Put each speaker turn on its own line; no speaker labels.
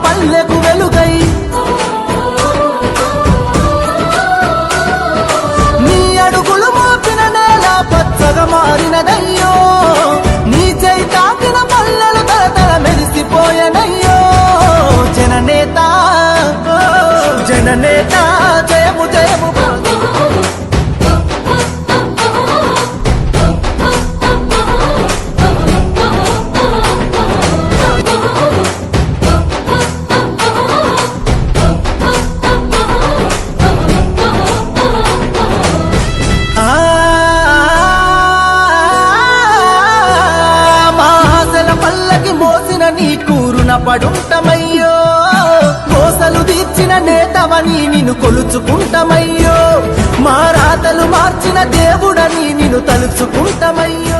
పల్లెకు వెలుగై నీ అడుగులు మోపిన నేల పచ్చగా మారినదయ్యో నీ చేయి తాకిన పల్లెలు తలతల మెరిసిపోయనయ్యో జననేత జననేత జయము జయము నీ కూరున పడుంటమయ్యో కోసలు తీర్చిన నేతవని నిన్ను కొలుచుకుంటమయ్యో మా రాతలు మార్చిన దేవుడని నిన్ను తలుచుకుంటమయ్యో